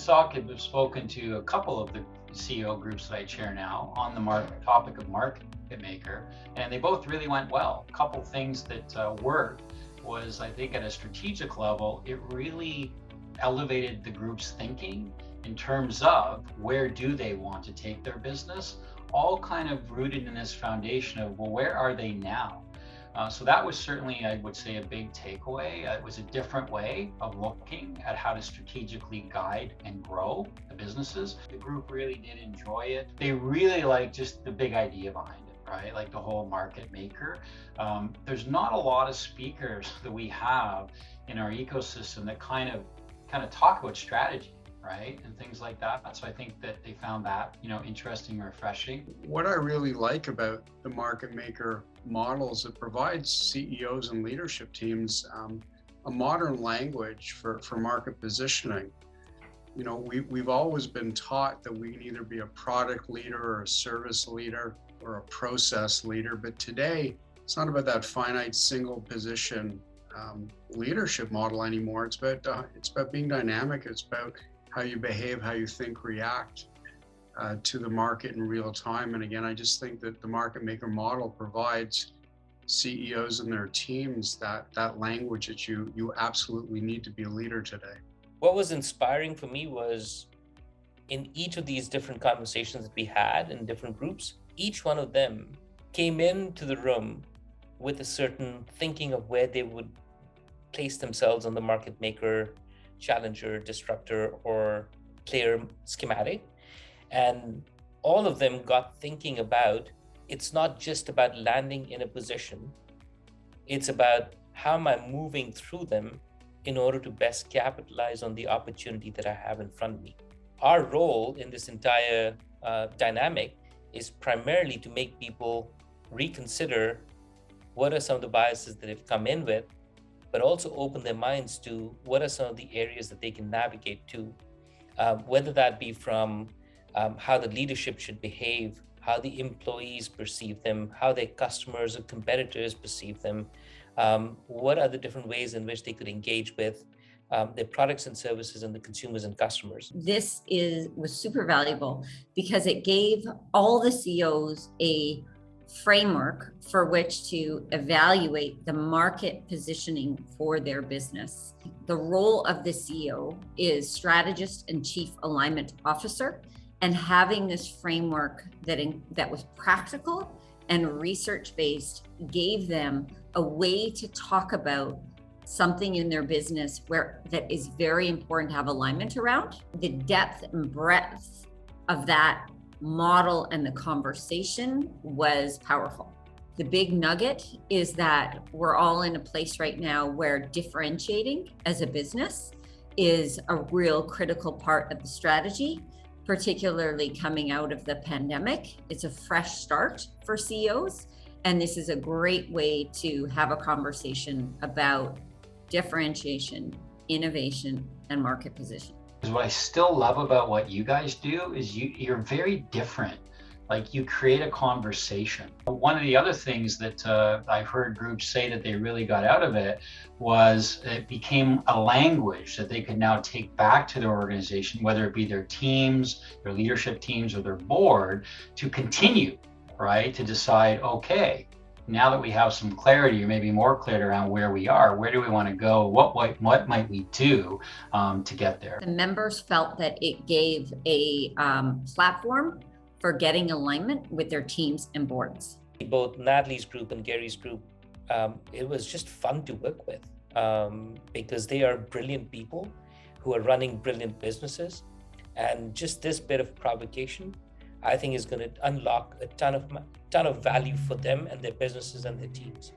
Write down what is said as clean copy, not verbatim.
Saquib have spoken to a couple of the CEO groups that I chair now on the topic of market maker, and they both really went well. A couple things that worked was, I think, at a strategic level, it really elevated the group's thinking in terms of where do they want to take their business, all kind of rooted in this foundation of, well, where are they now? So that was certainly, I would say, a big takeaway. It was a different way of looking at how to strategically guide and grow the businesses. The group really did enjoy it. They really liked just the big idea behind it, right? Like the whole market maker. There's not a lot of speakers that we have in our ecosystem that kind of talk about strategy, right? And things like that. So I think that they found that, interesting and refreshing. What I really like about the market maker model is it provides CEOs and leadership teams a modern language for market positioning. We've always been taught that we can either be a product leader or a service leader or a process leader, but today it's not about that finite single position leadership model anymore. It's about being dynamic. It's about how you behave, how you think, react to the market in real time. And again, I just think that the market maker model provides CEOs and their teams that language that you absolutely need to be a leader today. What was inspiring for me was in each of these different conversations that we had in different groups, each one of them came into the room with a certain thinking of where they would place themselves on the market maker, challenger, disruptor, or player schematic. And all of them got thinking about, it's not just about landing in a position, it's about how am I moving through them in order to best capitalize on the opportunity that I have in front of me. Our role in this entire dynamic is primarily to make people reconsider what are some of the biases that they've come in with, but also open their minds to what are some of the areas that they can navigate to, whether that be from how the leadership should behave, how the employees perceive them, how their customers or competitors perceive them, what are the different ways in which they could engage with their products and services and the consumers and customers. This was super valuable because it gave all the CEOs a framework for which to evaluate the market positioning for their business. The role of the CEO is strategist and chief alignment officer, and having this framework that was practical and research-based gave them a way to talk about something in their business that is very important to have alignment around. The depth and breadth of that model and the conversation was powerful. The big nugget is that we're all in a place right now where differentiating as a business is a real critical part of the strategy, particularly coming out of the pandemic. It's a fresh start for CEOs, and this is a great way to have a conversation about differentiation, innovation, and market position. What I still love about what you guys do is you're very different. Like, you create a conversation. One of the other things that I've heard groups say that they really got out of it was it became a language that they could now take back to their organization, whether it be their teams, their leadership teams, or their board, to continue, right? To decide, okay, now that we have some clarity, or maybe more clarity around where we are, where do we want to go? What might we do to get there? The members felt that it gave a platform for getting alignment with their teams and boards. Both Natalie's group and Gary's group, it was just fun to work with because they are brilliant people who are running brilliant businesses. And just this bit of provocation, I think, is going to unlock a ton of value for them and their businesses and their teams.